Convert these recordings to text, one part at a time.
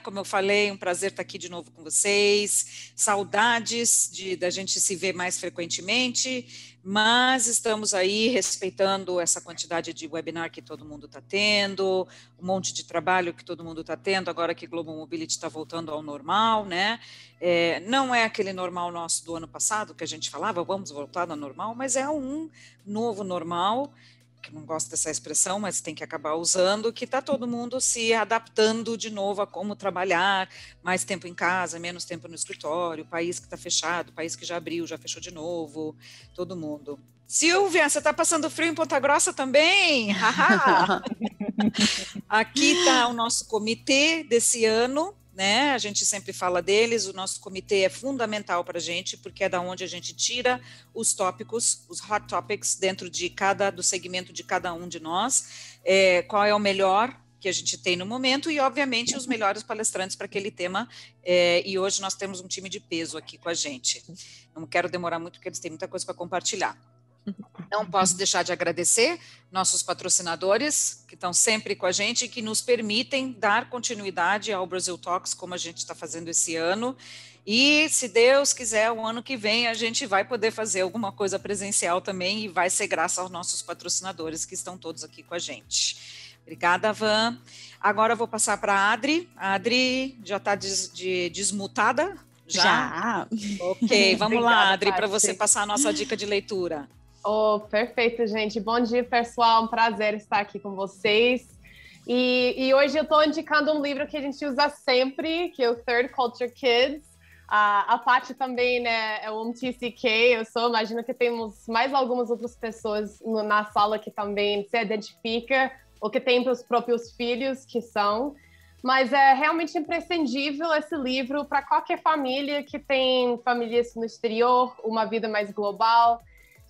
Como eu falei, um prazer estar aqui de novo com vocês. Saudades da gente se ver mais frequentemente, mas estamos aí respeitando essa quantidade de webinar que todo mundo está tendo, um monte de trabalho que todo mundo está tendo, agora que Global Mobility está voltando ao normal, né? Não é aquele normal nosso do ano passado, que a gente falava, vamos voltar ao normal, mas é um novo normal, que não gosto dessa expressão, mas tem que acabar usando, que está todo mundo se adaptando de novo a como trabalhar, mais tempo em casa, menos tempo no escritório, país que está fechado, país que já abriu, já fechou de novo, todo mundo. Silvia, você está passando frio em Ponta Grossa também? Aqui está o nosso comitê desse ano, né? A gente sempre fala deles, o nosso comitê é fundamental para a gente, porque é da onde a gente tira os tópicos, os hot topics, dentro do segmento de cada um de nós, qual é o melhor que a gente tem no momento e, obviamente, os melhores palestrantes para aquele tema, e hoje nós temos um time de peso aqui com a gente. Não quero demorar muito, porque eles têm muita coisa para compartilhar. Não posso deixar de agradecer nossos patrocinadores, que estão sempre com a gente e que nos permitem dar continuidade ao Brasil Talks, como a gente está fazendo esse ano. E, se Deus quiser, o ano que vem a gente vai poder fazer alguma coisa presencial também, e vai ser graças aos nossos patrocinadores, que estão todos aqui com a gente. Obrigada, Van. Agora eu vou passar para a Adri. A Adri já está desmutada? Já. Ok, vamos lá, Adri, para você passar a nossa dica de leitura. Oh, perfeito, gente. Bom dia, pessoal. Um prazer estar aqui com vocês. E hoje eu estou indicando um livro que a gente usa sempre, que é o Third Culture Kids. A Paty também, né, é um TCK, imagino que temos mais algumas outras pessoas na sala que também se identifica, ou que tem os próprios filhos que são. Mas é realmente imprescindível esse livro para qualquer família que tem famílias no exterior, uma vida mais global.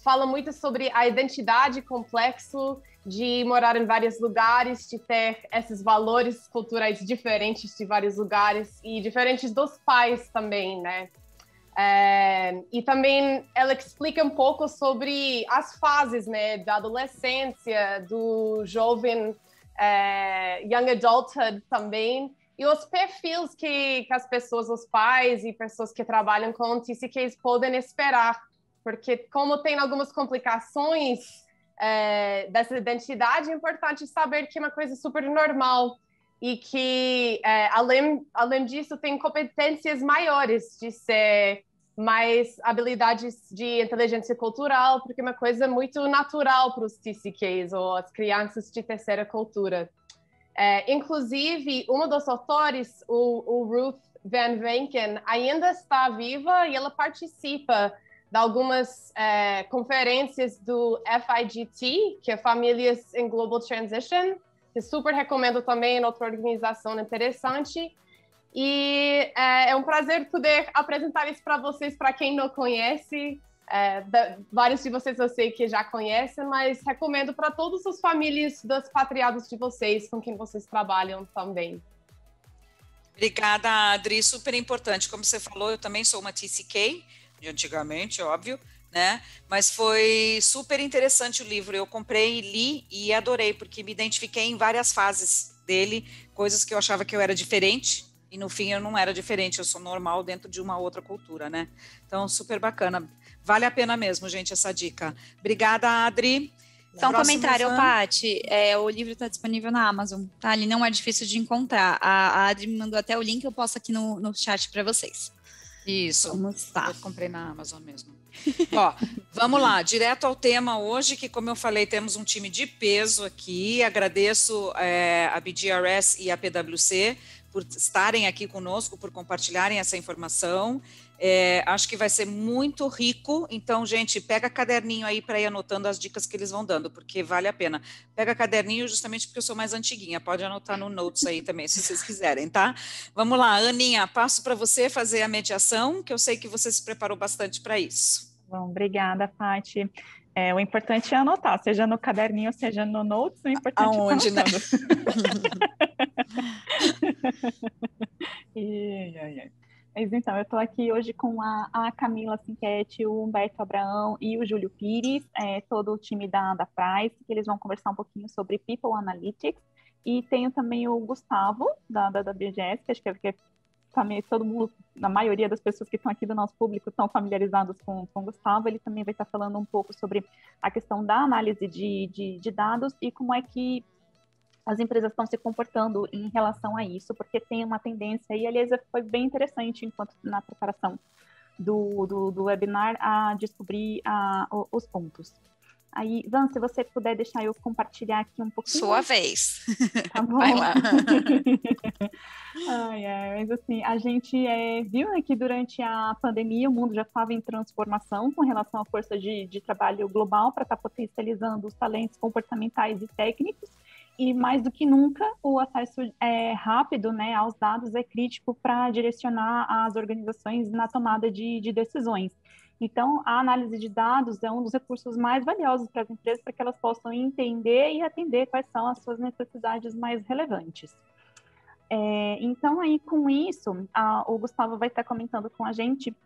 Fala muito sobre a identidade complexo de morar em vários lugares, de ter esses valores culturais diferentes de vários lugares e diferentes dos pais também, né? E também ela explica um pouco sobre as fases, né, da adolescência, do jovem, young adulthood também, e os perfis que as pessoas, os pais e pessoas que trabalham com TCKs podem esperar. Porque como tem algumas complicações dessa identidade, é importante saber que é uma coisa super normal e que, além disso, tem competências maiores de ser mais habilidades de inteligência cultural, porque é uma coisa muito natural para os TCKs, ou as crianças de terceira cultura. Inclusive, uma dos autores, o Ruth Van Venken, ainda está viva e ela participa de algumas conferências do FIGT, que é Famílias em Global Transition, que super recomendo também, outra organização interessante. E é um prazer poder apresentar isso para vocês, para quem não conhece. Vários de vocês eu sei que já conhecem, mas recomendo para todas as famílias dos expatriados de vocês, com quem vocês trabalham também. Obrigada, Adri, super importante. Como você falou, eu também sou uma TCK, de antigamente, óbvio, né? Mas foi super interessante o livro. Eu comprei, li e adorei, porque me identifiquei em várias fases dele, coisas que eu achava que eu era diferente, e no fim eu não era diferente, eu sou normal dentro de uma outra cultura, né? Então, super bacana. Vale a pena mesmo, gente, essa dica. Obrigada, Adri. Só um comentário, Paty, o livro está disponível na Amazon, tá? Ele não é difícil de encontrar. A Adri me mandou até o link, eu posto aqui no chat para vocês. Isso, vamos lá. Eu comprei na Amazon mesmo. Ó, vamos lá, direto ao tema hoje, que como eu falei, temos um time de peso aqui. Agradeço a BGRS e a PwC por estarem aqui conosco, por compartilharem essa informação. Acho que vai ser muito rico, então, gente, pega caderninho aí para ir anotando as dicas que eles vão dando, porque vale a pena. Pega caderninho justamente porque eu sou mais antiguinha, pode anotar no notes aí também, se vocês quiserem, tá? Vamos lá, Aninha, passo para você fazer a mediação, que eu sei que você se preparou bastante para isso. Bom, obrigada, Paty. O importante é anotar, seja no caderninho, seja no notes, o importante Aonde, é né? Mas então, eu estou aqui hoje com a Camila Cinquete, o Humberto Abraão e o Júlio Pires, todo o time da Price, que eles vão conversar um pouquinho sobre People Analytics E tenho também o Gustavo, da BGS, que acho que é também todo mundo, a maioria das pessoas que estão aqui do nosso público estão familiarizados com o Gustavo. Ele também vai estar falando um pouco sobre a questão da análise de dados e como é que as empresas estão se comportando em relação a isso, porque tem uma tendência, e aliás foi bem interessante enquanto na preparação do webinar, a descobrir os pontos. Aí, Van, se você puder deixar eu compartilhar aqui um pouquinho. Sua vez. Tá bom. Vai lá. Mas assim, a gente viu, né, que durante a pandemia o mundo já estava em transformação com relação à força de trabalho global para estar potencializando os talentos comportamentais e técnicos. E mais do que nunca, o acesso rápido, né, aos dados é crítico para direcionar as organizações na tomada de decisões. Então, a análise de dados é um dos recursos mais valiosos para as empresas para que elas possam entender e atender quais são as suas necessidades mais relevantes. Então, aí com isso, o Gustavo vai estar comentando com a gente,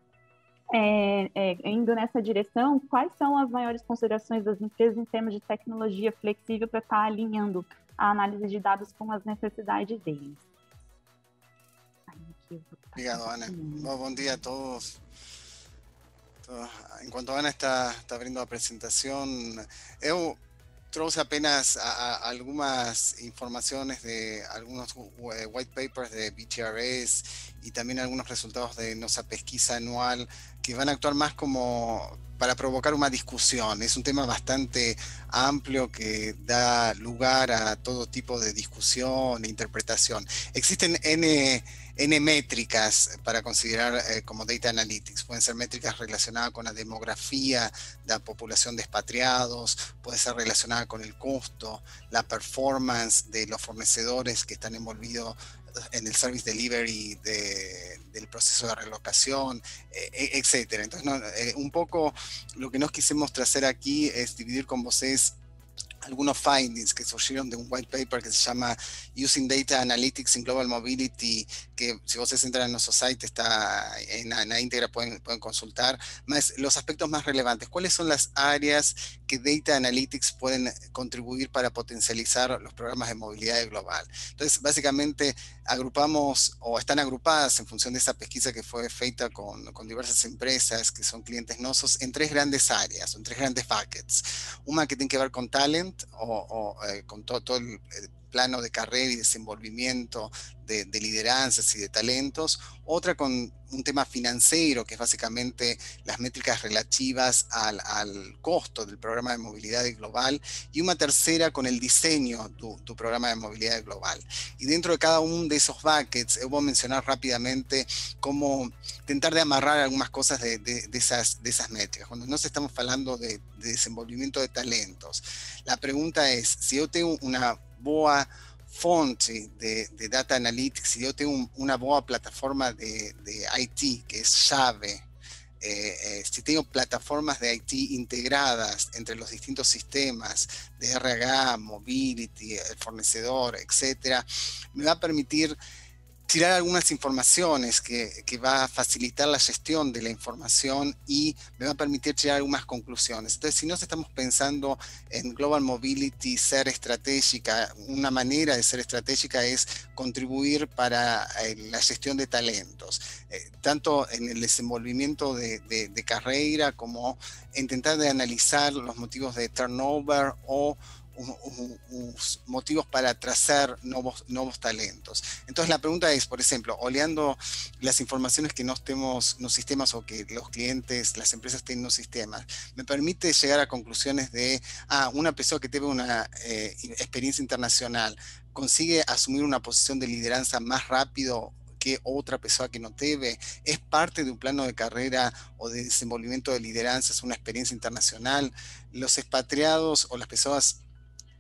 indo nessa direção, quais são as maiores considerações das empresas em termos de tecnologia flexível para estar alinhando a análise de dados com as necessidades deles. Obrigado, Ana. Bom dia a todos. Enquanto a Ana está abrindo a apresentação, eu trouxe apenas algunas informaciones de algunos white papers de BTRS y también algunos resultados de nuestra pesquisa anual que van a actuar más como para provocar una discusión. Es un tema bastante amplio que da lugar a todo tipo de discusión e interpretación. Existen N métricas para considerar como data analytics. Pueden ser métricas relacionadas con la demografía de la población de expatriados, puede ser relacionada con el costo, la performance de los fornecedores que están envolvidos en el service delivery del proceso de relocación, etc. Entonces, un poco lo que nos quisimos traer aquí es dividir con ustedes algunos findings que surgieron de un white paper que se llama Using Data Analytics in Global Mobility, que si ustedes entran en nuestro site está en la íntegra, pueden consultar, más los aspectos más relevantes. ¿Cuáles son las áreas que Data Analytics pueden contribuir para potencializar los programas de movilidad global? Entonces, básicamente, agrupamos, o están agrupadas en función de esa pesquisa que fue feita con diversas empresas que son clientes nuestros, en tres grandes áreas, en tres grandes buckets. Una que tiene que ver con talent, con todo el plano de carrera y desenvolvimiento de lideranzas y de talentos, otra con un tema financiero, que es básicamente las métricas relativas al costo del programa de movilidad global, y una tercera con el diseño de tu programa de movilidad global. Y dentro de cada uno de esos buckets, voy a mencionar rápidamente cómo intentar de amarrar algunas cosas de esas métricas. Cuando nos estamos hablando de desenvolvimiento de talentos, la pregunta es, si yo tengo una boa fonte de Data Analytics, si yo tengo una boa plataforma de IT, que es llave, si tengo plataformas de IT integradas entre los distintos sistemas de RH, Mobility, el fornecedor, etcétera, me va a permitir tirar algunas informaciones que va a facilitar la gestión de la información y me va a permitir tirar algunas conclusiones. Entonces, si nos estamos pensando en Global Mobility ser estratégica, una manera de ser estratégica es contribuir para la gestión de talentos, tanto en el desenvolvimiento de carrera como intentar de analizar los motivos de turnover o motivos para trazar nuevos talentos. Entonces la pregunta es, por ejemplo, oleando las informaciones que no tenemos en los sistemas o que los clientes, las empresas tienen en los sistemas, me permite llegar a conclusiones de, una persona que tiene una experiencia internacional consigue asumir una posición de lideranza más rápido que otra persona que no debe, es parte de un plano de carrera o de desenvolvimiento de lideranza, es una experiencia internacional. Los expatriados o las personas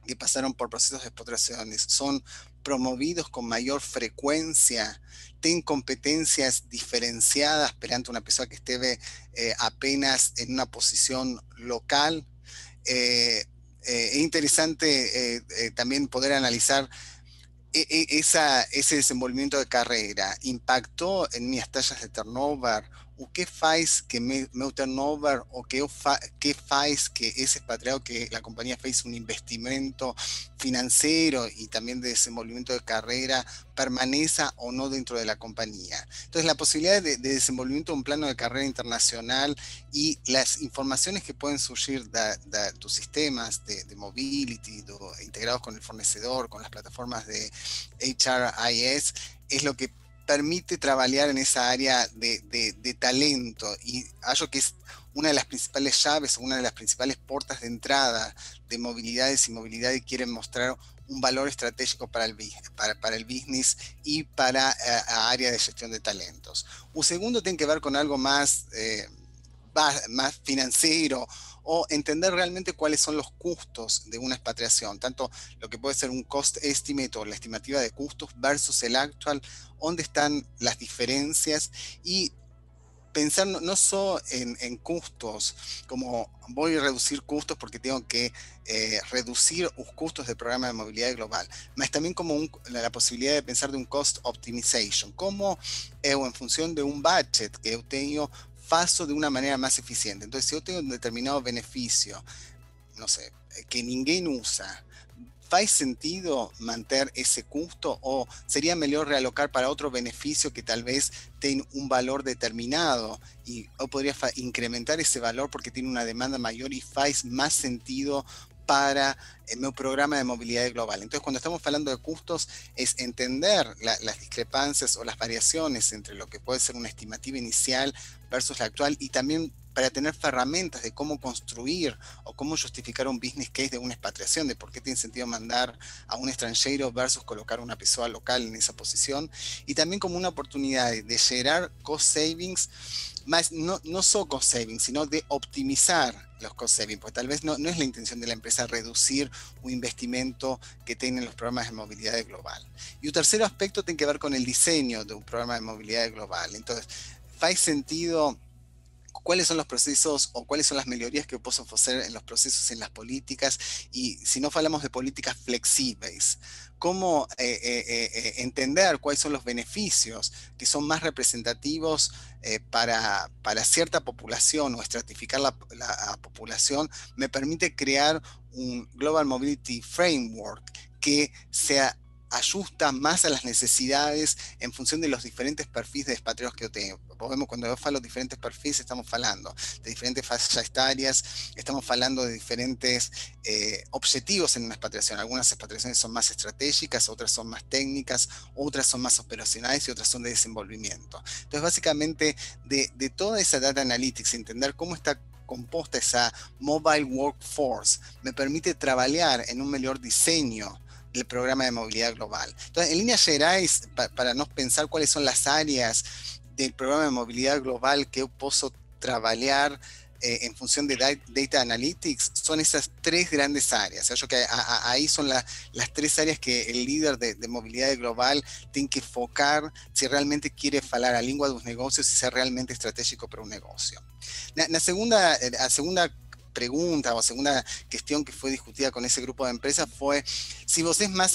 que pasaron por procesos de expatriaciones son promovidos con mayor frecuencia, tienen competencias diferenciadas perante una persona que esté apenas en una posición local. Es interesante también poder analizar ese desenvolvimiento de carrera. ¿Impactó en mis tallas de turnover o que faz que meu turnover, ou que faz que esse expatriado, que a companhia fez um investimento financeiro e também de desenvolvimento de carreira, permaneça ou não dentro de la compañía. Entonces, la posibilidad de desenvolvimiento de un plano de carrera internacional y las informaciones que pueden surgir de tus sistemas de mobility, integrados con el fornecedor, con las plataformas de HRIS, es lo que permite trabajar en esa área de talento, y algo que es una de las principales llaves, una de las principales puertas de entrada de movilidades y movilidad, y quieren mostrar un valor estratégico para el business y para a área de gestión de talentos. Un segundo tiene que ver con algo más financiero, o entender realmente cuáles son los costos de una expatriación, tanto lo que puede ser un cost estimate o la estimativa de costos versus el actual, dónde están las diferencias, y pensar no solo en costos, como voy a reducir costos porque tengo que reducir los costos del programa de movilidad global, mas también como la posibilidad de pensar de un cost optimization, como en función de un budget que yo tengo, faço de una manera más eficiente. Entonces, si yo tengo un determinado beneficio, no sé, que ninguém usa, ¿faz sentido manter ese costo, o sería mejor realocar para otro beneficio que tal vez tenga un valor determinado, y yo podría incrementar ese valor porque tiene una demanda mayor y faz más sentido para mi programa de movilidad global? Entonces, cuando estamos hablando de costos, es entender las discrepancias o las variaciones entre lo que puede ser una estimativa inicial versus la actual, y también para tener herramientas de cómo construir o cómo justificar un business case de una expatriación, de por qué tiene sentido mandar a un extranjero versus colocar una persona local en esa posición, y también como una oportunidad de generar cost savings, más no solo cost savings, sino de optimizar los cost savings, porque tal vez no es la intención de la empresa reducir un investimento que tienen los programas de movilidad global. Y un tercer aspecto tiene que ver con el diseño de un programa de movilidad global. Entonces, ¿faz sentido? ¿Cuáles son los procesos o cuáles son las mejorías que puedo hacer en los procesos, en las políticas? Y si no hablamos de políticas flexibles, ¿cómo entender cuáles son los beneficios que son más representativos para cierta población, o estratificar la población? Me permite crear un Global Mobility Framework que sea ajusta más a las necesidades en función de los diferentes perfiles de expatriados que yo tengo. Cuando yo falo diferentes perfiles, estamos hablando de diferentes fases etarias, estamos hablando de diferentes objetivos en una expatriación. Algunas expatriaciones son más estratégicas, otras son más técnicas, otras son más operacionales y otras son de desenvolvimiento. Entonces, básicamente, de toda esa data analytics, entender cómo está compuesta esa mobile workforce, me permite trabajar en un mejor diseño del programa de movilidad global. Entonces, en líneas generales, para no pensar cuáles son las áreas del programa de movilidad global que yo puedo trabajar en función de Data Analytics, son esas tres grandes áreas. Yo creo que ahí son las tres áreas que el líder de movilidad global tiene que enfocar si realmente quiere hablar a lengua de los negocios y ser realmente estratégico para un negocio. La segunda pregunta o segunda cuestión que fue discutida con ese grupo de empresas fue si vos es más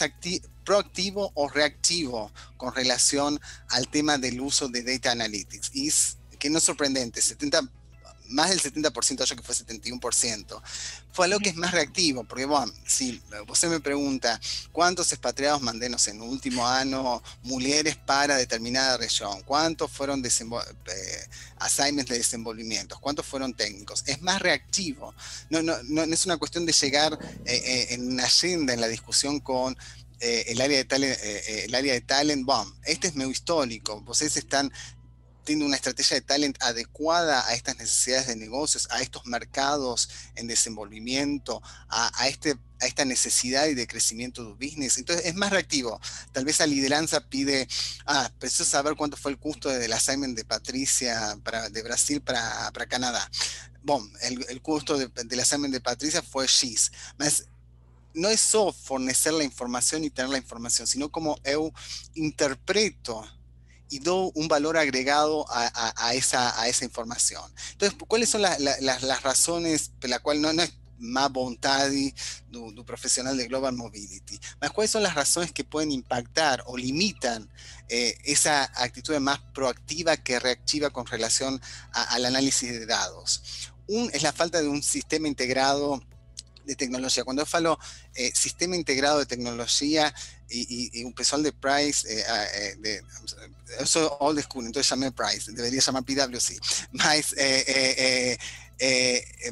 proactivo o reactivo con relación al tema del uso de Data Analytics. Y que no es sorprendente, más del 70%, yo que fue 71%, fue algo que es más reactivo, porque bueno, si usted me pregunta cuántos expatriados mandé, no sé, en el último año, mujeres para determinada región, cuántos fueron assignments de desenvolvimientos, cuántos fueron técnicos, es más reactivo. No es una cuestión de llegar en una agenda, en la discusión con el área de talent, bueno, este es meu histórico, ustedes están teniendo una estrategia de talent adecuada a estas necesidades de negocios, a estos mercados en desenvolvimiento, a esta necesidad y de crecimiento de business. Entonces es más reactivo. Tal vez la lideranza pide, preciso saber cuánto fue el costo del assignment de Patricia de Brasil para Canadá. Bueno, el costo del assignment de Patricia fue X. Mas no es solo fornecer la información y tener la información, sino como yo interpreto y doy un valor agregado a esa información. Entonces, ¿cuáles son las razones por las cuales no es má vontade do profissional de Global Mobility. Mas quais são as razões que podem impactar ou limitam essa atitude mais proactiva que reactiva com relação al análisis de dados? Es la falta de un sistema integrado de tecnología. Cuando yo falo sistema integrado de tecnología y un pessoal de Price, yo soy old school, entonces llamé Price, debería llamar PwC, más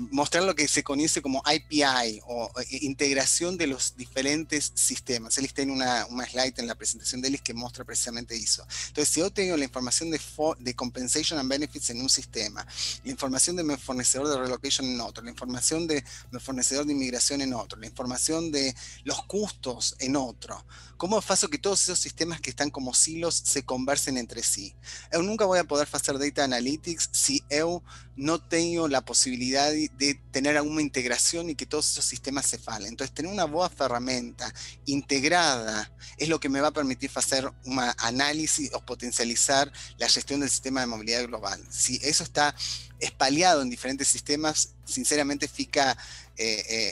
mostrar lo que se conoce como IPI o integración de los diferentes sistemas. Eles tienen una slide en la presentación de Elis que muestra precisamente eso. Entonces, si yo tengo la información de compensation and benefits en un sistema, la información de mi fornecedor de relocation en otro, la información de mi fornecedor de inmigración en otro, la información de los costos en otro, ¿cómo faço que todos esos sistemas que están como silos se conversen entre sí? Eu nunca voy a poder hacer data analytics si eu no tengo la posibilidad de tener alguna integración y que todos esos sistemas se falen. Entonces, tener una buena herramienta integrada es lo que me va a permitir hacer un análisis o potencializar la gestión del sistema de movilidad global. Si eso está espalhado en diferentes sistemas, sinceramente fica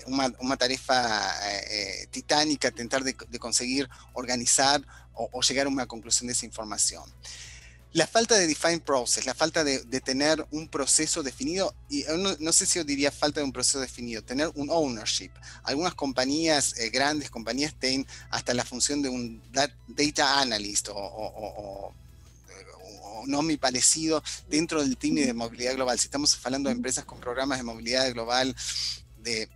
una tarefa titánica tratar de conseguir organizar o llegar a una conclusión de esa información. La falta de defined process, la falta de tener un proceso definido, y no sé si yo diría falta de un proceso definido, tener un ownership. Algunas compañías, grandes compañías, tienen hasta la función de un data analyst o nombre parecido dentro del team de movilidad global. Si estamos hablando de empresas con programas de movilidad global de,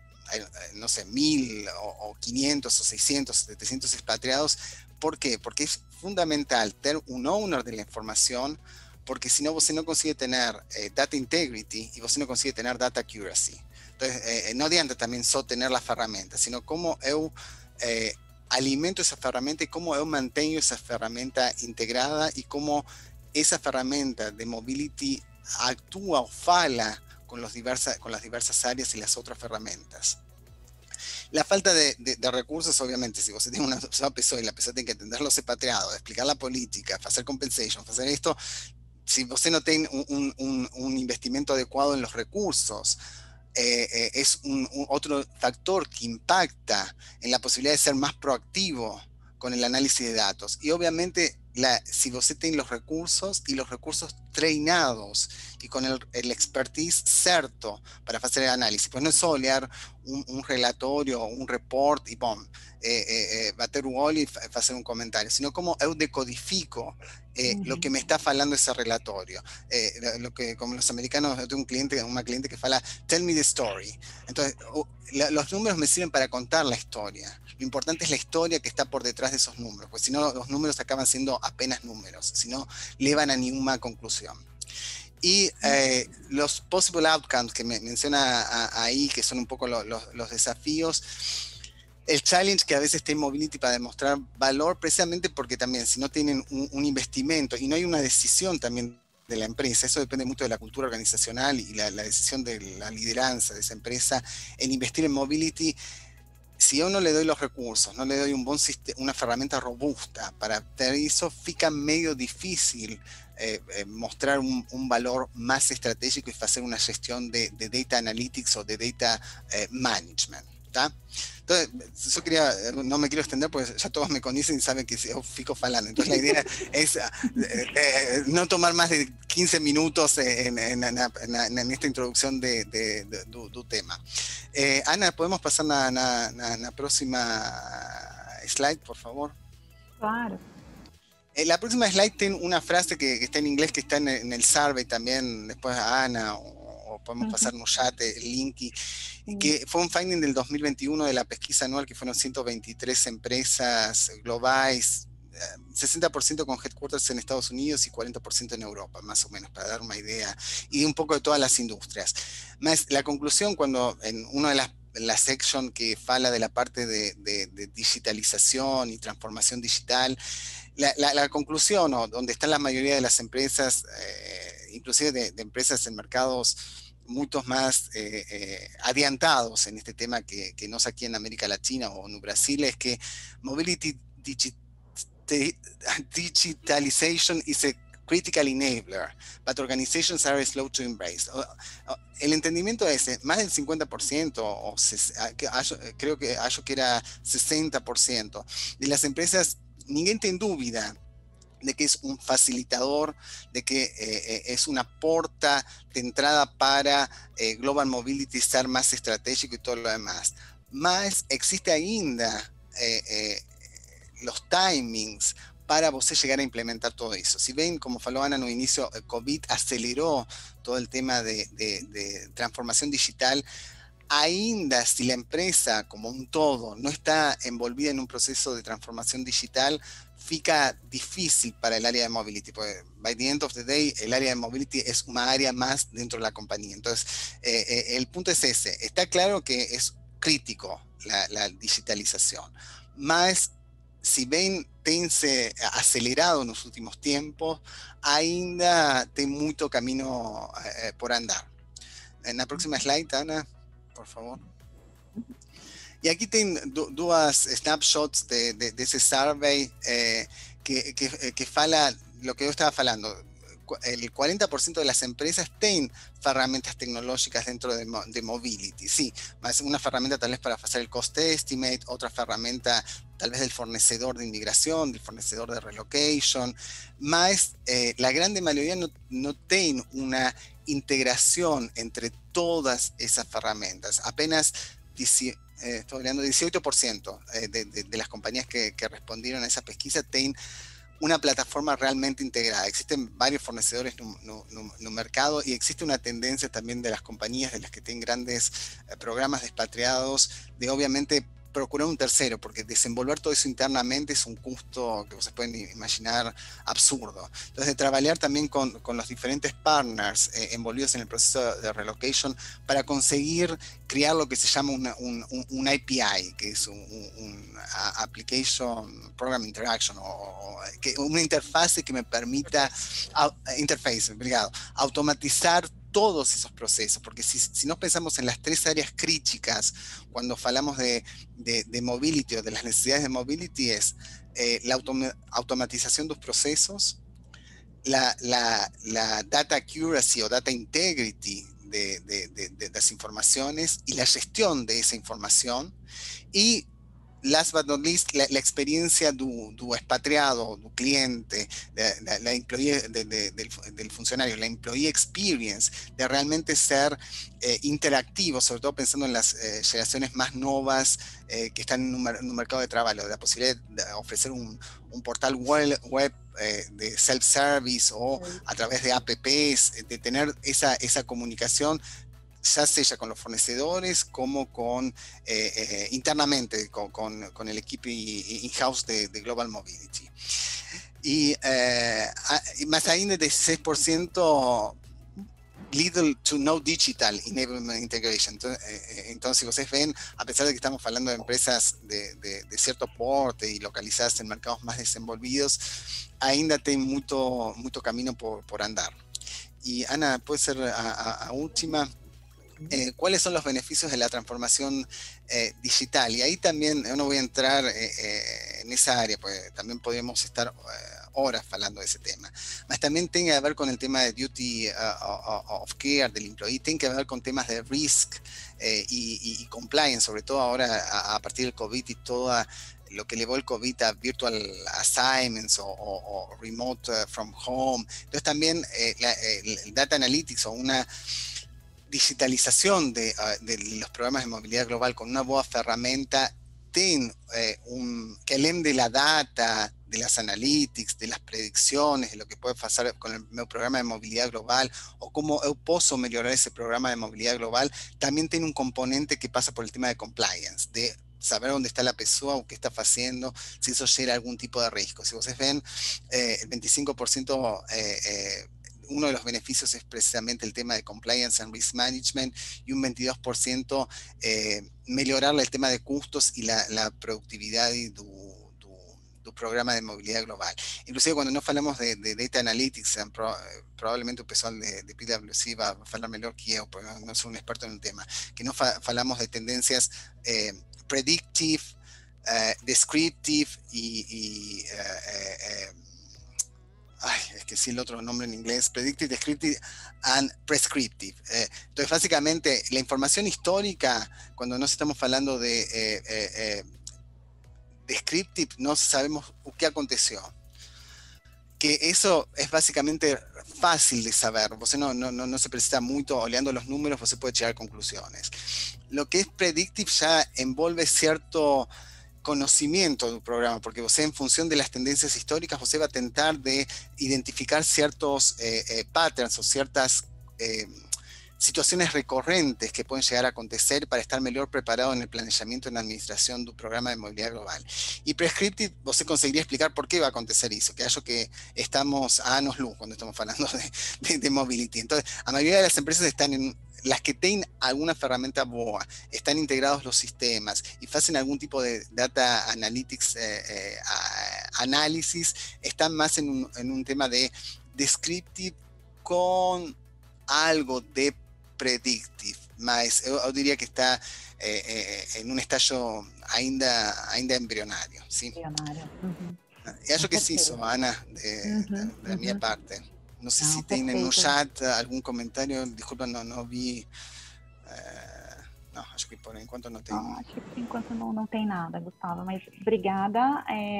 no sé, 1000 o 500 o 600, 700 expatriados, ¿por qué? Porque es fundamental tener un owner de la información, porque si no, vos no consigue tener data integrity y vos no consigue tener data accuracy. Entonces, no adianta también solo tener las herramientas, sino cómo eu alimento esa herramienta y cómo eu mantengo esa herramienta integrada y cómo esa herramienta de mobility actúa o fala con las diversas áreas y las otras herramientas. La falta de recursos, obviamente, si vos tenés una sola persona y la persona tiene que atender los expatriados, explicar la política, hacer compensation, hacer esto, si vos no tenés un investimento adecuado en los recursos, es otro factor que impacta en la posibilidad de ser más proactivo con el análisis de datos. Y obviamente, si vos tenés los recursos y los recursos treinados y con el expertise cierto para hacer el análisis, pues no es solo leer un relatorio, un report y ¡pum! Bater un gol y hacer un comentario, sino cómo eu decodifico lo que me está falando ese relatorio. Lo que, como los americanos, yo tengo una cliente que fala, tell me the story. Entonces, los números me sirven para contar la historia. Lo importante es la historia que está por detrás de esos números, pues si no, los números acaban siendo apenas números, si no, llevan a ninguna conclusión. Y los possible outcomes que menciona ahí, que son un poco los desafíos, el challenge que a veces está en Mobility para demostrar valor, precisamente porque también si no tienen un investimento y no hay una decisión también de la empresa, eso depende mucho de la cultura organizacional y la decisión de la lideranza de esa empresa en investir en Mobility. Si yo no le doy los recursos, no le doy una herramienta robusta para tener eso, fica medio difícil mostrar un valor más estratégico y hacer una gestión de data analytics o de data management. ¿Tá? Entonces, yo no me quiero extender porque ya todos me conocen y saben que yo fico falando. Entonces, la idea es no tomar más de 15 minutos en esta introducción del tema. Ana, ¿podemos pasar a la próxima slide, por favor? Claro. La próxima slide tiene una frase que está en inglés, que está en el survey también, después a Ana, o podemos pasar en un chat el link, que fue un finding del 2021 de la pesquisa anual, que fueron 123 empresas globales, 60% con headquarters en Estados Unidos y 40% en Europa, más o menos, para dar una idea, y un poco de todas las industrias. Más la conclusión, cuando en una de las sección que fala de la parte de digitalización y transformación digital, la conclusión, o donde está la mayoría de las empresas, inclusive de empresas en mercados muchos más adiantados en este tema que no es aquí en América Latina o en Brasil, es que Mobility Digitalization is a critical enabler, but organizations are slow to embrace. El entendimiento es más del 50%, creo que era 60% de las empresas, ninguém tem dúvida de que es un facilitador, de que es una porta de entrada para Global Mobility ser más estratégico y todo lo demás. Mas existe ainda los timings para você llegar a implementar todo eso. Si ven, como falou Ana no inicio, COVID aceleró todo el tema de transformación digital. Ainda si la empresa como un todo no está envolvida en un proceso de transformación digital, fica difícil para el área de mobility, porque by the end of the day, el área de mobility es una área más dentro de la compañía. Entonces, el punto es ese. Está claro que es crítico la digitalización, mas si bien tense acelerado en los últimos tiempos, ainda tem muito camino por andar. En la próxima slide, Ana, por favor. Y aquí tem duas snapshots de ese survey que fala lo que yo estaba falando. El 40% de las empresas tienen herramientas tecnológicas dentro de mobility, sí, más una herramienta tal vez para hacer el cost estimate, otra herramienta tal vez del fornecedor de integración, del fornecedor de relocation, más la grande mayoría no tienen una integración entre todas esas herramientas. Apenas estoy hablando de 18% de las compañías que respondieron a esa pesquisa tienen una plataforma realmente integrada. Existen varios fornecedores en el mercado y existe una tendencia también de las compañías, de las que tienen grandes programas de expatriados, de obviamente procurar un tercero, porque desenvolver todo eso internamente es un costo que ustedes pueden imaginar absurdo. Entonces, de trabajar también con los diferentes partners envolvidos en el proceso de relocation para conseguir crear lo que se llama un API, que es un Application Program Interaction, una interfase que me permita, automatizar todos esos procesos, porque si no pensamos en las tres áreas críticas cuando hablamos de mobility o de las necesidades de mobility, es la automatización de los procesos, la data accuracy o data integrity de las informaciones y la gestión de esa información, y last but not least, la experiencia del expatriado, del cliente, del funcionario, la employee experience, de realmente ser interactivo, sobre todo pensando en las generaciones más novas que están en un mercado de trabajo, de la posibilidad de ofrecer un portal web de self-service o a través de apps, de tener esa comunicación, ya sea con los fornecedores como con internamente con el equipo in-house de Global Mobility. Y más ainda de 16% little to no digital enablement integration. Entonces, ustedes ven, a pesar de que estamos hablando de empresas de cierto porte y localizadas en mercados más desenvolvidos, ainda tem mucho camino por andar. Y Ana, puede ser a última. ¿Cuáles son los beneficios de la transformación digital? Y ahí también, no voy a entrar en esa área, porque también podríamos estar horas hablando de ese tema. Mas también tiene que ver con el tema de duty of care del employee, tiene que ver con temas de risk y compliance, sobre todo ahora a partir del COVID y todo lo que llevó el COVID a virtual assignments o remote from home. Entonces también el data analytics o una digitalización de los programas de movilidad global con una buena herramienta que além de la data, de las analytics, de las predicciones, de lo que puede pasar con el meu programa de movilidad global o cómo yo puedo mejorar ese programa de movilidad global, también tiene un componente que pasa por el tema de compliance, de saber dónde está la persona o qué está haciendo, si eso genera algún tipo de riesgo. Si ustedes ven, el 25%, uno de los beneficios es precisamente el tema de compliance and risk management, y un 22% mejorar el tema de costos y la productividad y tu programa de movilidad global. Inclusive cuando no hablamos de data analytics, probablemente el pessoal de PwC va a hablar mejor que yo, porque no soy un experto en el tema, que no hablamos de tendencias predictive, descriptive y esqueci el otro nombre en inglés, Predictive, Descriptive and Prescriptive. Entonces, básicamente, la información histórica, cuando nos estamos hablando de Descriptive, no sabemos qué aconteció. Que eso es básicamente fácil de saber. Você no se precisa mucho, oleando los números, você puede llegar a conclusiones. Lo que es Predictive ya envolve cierto conocimiento del programa, porque você, en función de las tendencias históricas, você va a tentar de identificar ciertos patterns o ciertas situaciones recurrentes que pueden llegar a acontecer para estar mejor preparado en el planeamiento y en la administración de un programa de movilidad global. Y Prescriptive, você conseguiría explicar por qué va a acontecer eso, que es algo que estamos a años luz cuando estamos hablando de mobility. Entonces, la mayoría de las empresas están en las que tienen alguna herramienta boa, están integrados los sistemas y hacen algún tipo de data analytics, análisis, están más en un tema de descriptive con algo de predictive, mas eu diria que está em estágio ainda embrionário. Sim. E acho que é isso, Ana, da minha parte. Não sei se tem no chat algum comentário, desculpa, não vi. Não, acho que por enquanto não tem. Acho que por enquanto não tem nada, Gustavo, mas obrigada.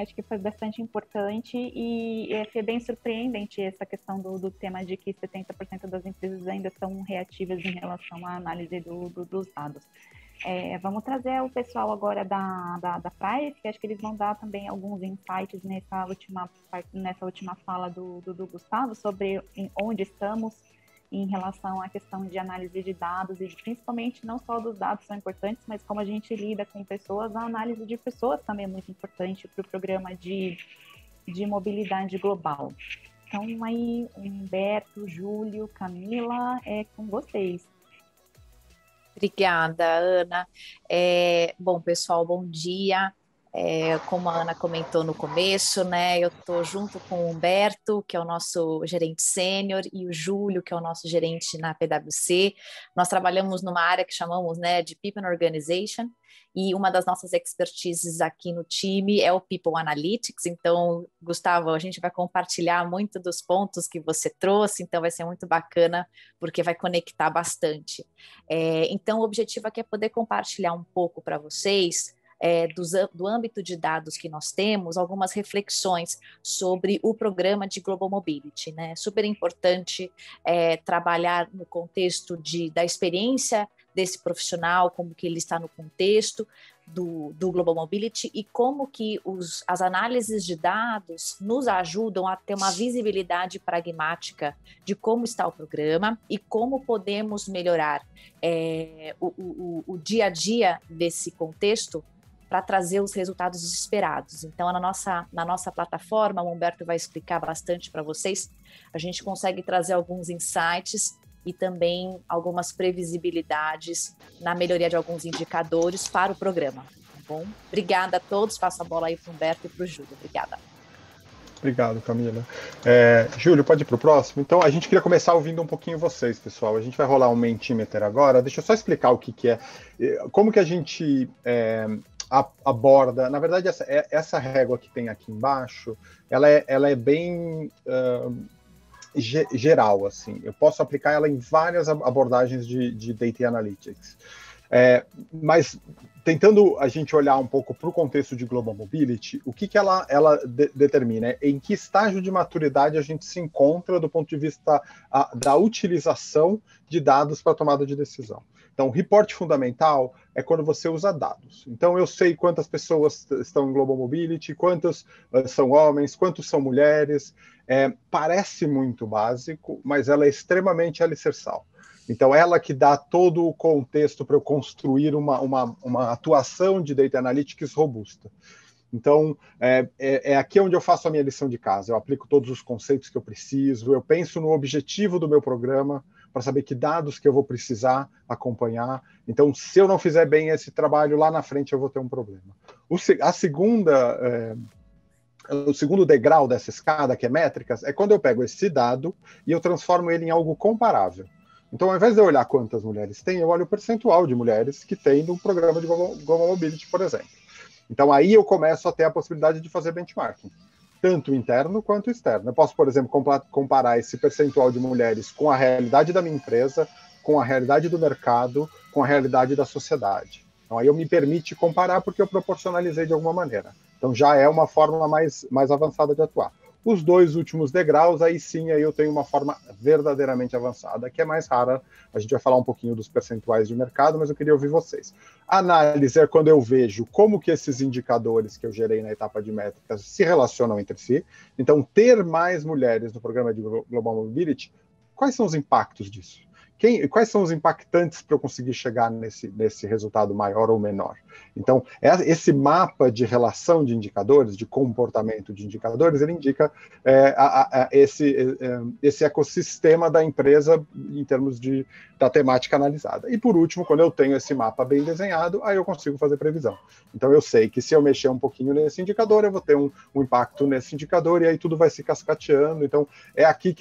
Acho que foi bastante importante e foi bem surpreendente essa questão do tema de que 70% das empresas ainda são reativas em relação à análise dos dados. Vamos trazer o pessoal agora da Price, que acho que eles vão dar também alguns insights nessa última fala do Gustavo sobre onde estamos em relação à questão de análise de dados, e principalmente não só dos dados são importantes, mas como a gente lida com pessoas, a análise de pessoas também é muito importante para o programa de mobilidade global. Então, aí, Humberto, Júlio, Camila, é com vocês. Obrigada, Ana. Bom, pessoal, bom dia. Como a Ana comentou no começo, né, eu estou junto com o Humberto, que é o nosso gerente sênior, e o Júlio, que é o nosso gerente na PwC. Nós trabalhamos numa área que chamamos, né, de People and Organization, e uma das nossas expertises aqui no time é o People Analytics. Então, Gustavo, a gente vai compartilhar muito dos pontos que você trouxe, então vai ser muito bacana, porque vai conectar bastante. Então, o objetivo aqui é poder compartilhar um pouco para vocês do âmbito de dados que nós temos, algumas reflexões sobre o programa de Global Mobility, né? Super importante trabalhar no contexto da experiência desse profissional, como que ele está no contexto do Global Mobility e como que as análises de dados nos ajudam a ter uma visibilidade pragmática de como está o programa e como podemos melhorar o dia a dia desse contexto para trazer os resultados esperados. Então, na nossa plataforma, o Humberto vai explicar bastante para vocês, a gente consegue trazer alguns insights e também algumas previsibilidades na melhoria de alguns indicadores para o programa, tá bom? Obrigada a todos, passo a bola aí para o Humberto e para o Júlio. Obrigada. Obrigado, Camila. Júlio, pode ir para o próximo? Então, a gente queria começar ouvindo um pouquinho vocês, pessoal. A gente vai rolar um Mentimeter agora. Deixa eu só explicar o que é, como que a gente aborda. Na verdade, essa régua que tem aqui embaixo, ela é bem geral, assim. Eu posso aplicar ela em várias abordagens de Data Analytics. Mas tentando a gente olhar um pouco para o contexto de Global Mobility, o que ela determina? Em que estágio de maturidade a gente se encontra do ponto de vista da utilização de dados para tomada de decisão. Então, o reporte fundamental é quando você usa dados. Então, eu sei quantas pessoas estão em Global Mobility, quantos são homens, quantos são mulheres. Parece muito básico, mas ela é extremamente alicerçal. Então, ela que dá todo o contexto para eu construir uma atuação de Data Analytics robusta. Então, é aqui onde eu faço a minha lição de casa. Eu aplico todos os conceitos que eu preciso, eu penso no objetivo do meu programa, para saber que dados que eu vou precisar acompanhar. Então, se eu não fizer bem esse trabalho, lá na frente eu vou ter um problema. O segundo degrau dessa escada, que é métricas, é quando eu pego esse dado e eu transformo ele em algo comparável. Então, ao invés de eu olhar quantas mulheres tem, eu olho o percentual de mulheres que tem no programa de Global Mobility, por exemplo. Então, aí eu começo a ter a possibilidade de fazer benchmarking. tanto interno quanto externo. Eu posso, por exemplo, comparar esse percentual de mulheres com a realidade da minha empresa, com a realidade do mercado, com a realidade da sociedade. Então, aí eu me permite comparar porque eu proporcionalizei de alguma maneira. Então, já é uma forma mais avançada de atuar. Os 2 últimos degraus, aí sim, aí eu tenho uma forma verdadeiramente avançada, que é mais rara. A gente vai falar um pouquinho dos percentuais de mercado, mas eu queria ouvir vocês. Análise é quando eu vejo como que esses indicadores que eu gerei na etapa de métricas se relacionam entre si. Então, ter mais mulheres no programa de Global Mobility, quais são os impactos disso? Quais são os impactantes para eu conseguir chegar nesse resultado maior ou menor? Então, esse mapa de relação de indicadores, de comportamento de indicadores, ele indica esse ecossistema da empresa em termos da temática analisada. E, por último, quando eu tenho esse mapa bem desenhado, aí eu consigo fazer previsão. Então, eu sei que se eu mexer um pouquinho nesse indicador, eu vou ter um impacto nesse indicador, e aí tudo vai se cascateando. Então, é aqui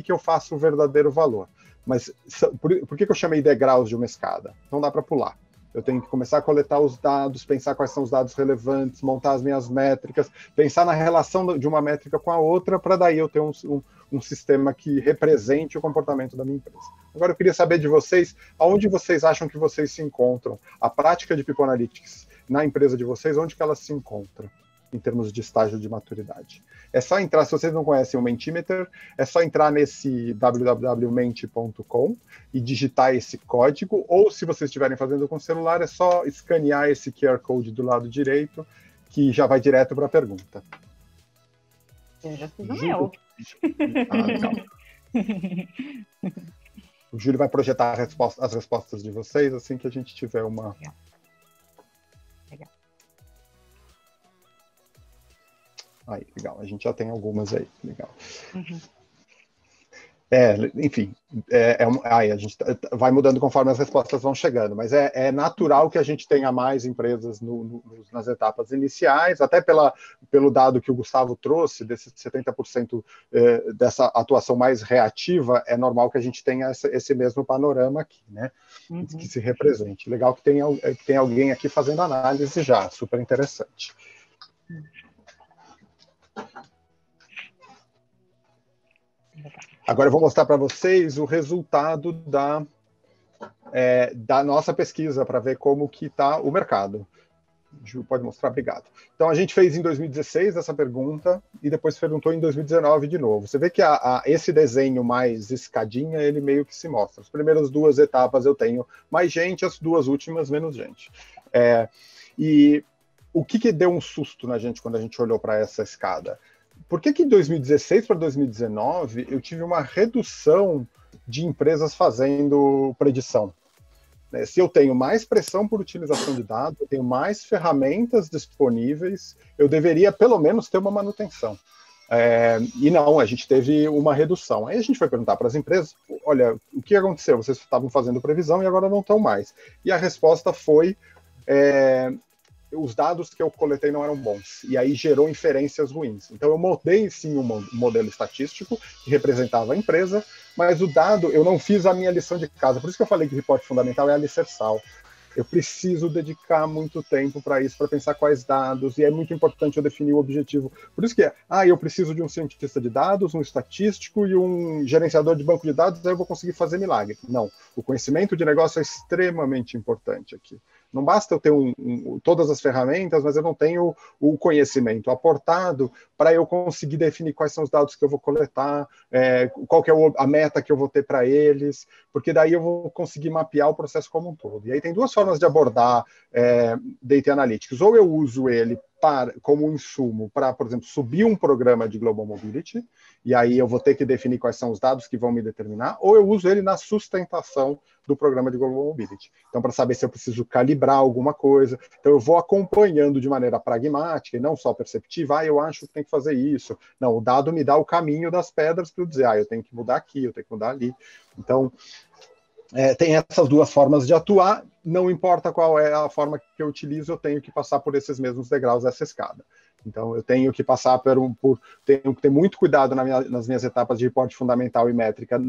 que eu faço o verdadeiro valor. Mas por que eu chamei degraus de uma escada? Não dá para pular. Eu tenho que começar a coletar os dados, pensar quais são os dados relevantes, montar as minhas métricas, pensar na relação de uma métrica com a outra, para daí eu ter um sistema que represente o comportamento da minha empresa. Agora eu queria saber de vocês, aonde vocês acham que vocês se encontram? A prática de People Analytics na empresa de vocês, onde que ela se encontra? Em termos de estágio de maturidade. É só entrar, se vocês não conhecem o Mentimeter, é só entrar nesse www.mente.com e digitar esse código, ou se vocês estiverem fazendo com o celular, é só escanear esse QR Code do lado direito, que já vai direto para a pergunta. Eu já fiz o meu. Legal. O Júlio vai projetar as respostas de vocês assim que a gente tiver uma... Legal. Aí, legal, a gente já tem algumas aí, legal. Uhum. Enfim, a gente vai mudando conforme as respostas vão chegando, mas é natural que a gente tenha mais empresas nas etapas iniciais, até pelo dado que o Gustavo trouxe, desses 70% dessa atuação mais reativa, é normal que a gente tenha esse mesmo panorama aqui, né? Uhum. Que se represente. Legal que tem alguém aqui fazendo análise já, super interessante. Agora eu vou mostrar para vocês o resultado da nossa pesquisa, para ver como que está o mercado. Ju, pode mostrar? Obrigado. Então, a gente fez em 2016 essa pergunta e depois perguntou em 2019 de novo. Você vê que esse desenho mais escadinha, ele meio que se mostra. As primeiras 2 etapas eu tenho mais gente, as 2 últimas menos gente. E o que deu um susto na gente quando a gente olhou para essa escada? Por que de 2016 para 2019 eu tive uma redução de empresas fazendo predição? Se eu tenho mais pressão por utilização de dados, eu tenho mais ferramentas disponíveis, eu deveria pelo menos ter uma manutenção. E não, a gente teve uma redução. Aí a gente foi perguntar para as empresas, olha, o que aconteceu? Vocês estavam fazendo previsão e agora não estão mais. E a resposta foi... os dados que eu coletei não eram bons, e aí gerou inferências ruins. Então eu montei sim um modelo estatístico que representava a empresa, mas o dado, eu não fiz a minha lição de casa, por isso que eu falei que o reporte fundamental é alicerçal. Eu preciso dedicar muito tempo para isso, para pensar quais dados, e é muito importante eu definir o objetivo. Por isso que eu preciso de um cientista de dados, um estatístico e um gerenciador de banco de dados, aí eu vou conseguir fazer milagre. Não, o conhecimento de negócio é extremamente importante aqui. Não basta eu ter todas as ferramentas, mas eu não tenho o conhecimento aportado para eu conseguir definir quais são os dados que eu vou coletar, qual que é a meta que eu vou ter para eles, porque daí eu vou conseguir mapear o processo como um todo. E aí tem 2 formas de abordar Data Analytics. Ou eu uso ele como insumo para, por exemplo, subir um programa de Global Mobility, e aí eu vou ter que definir quais são os dados que vão me determinar, ou eu uso ele na sustentação do programa de Global Mobility. Então, para saber se eu preciso calibrar alguma coisa, então eu vou acompanhando de maneira pragmática e não só perceptiva, eu acho que tem que fazer isso. Não, o dado me dá o caminho das pedras para eu dizer, eu tenho que mudar aqui, eu tenho que mudar ali. Então, tem essas 2 formas de atuar, não importa qual é a forma que eu utilizo, eu tenho que passar por esses mesmos degraus dessa escada. Então, eu tenho que passar tenho que ter muito cuidado nas minhas etapas de reporte fundamental e métrica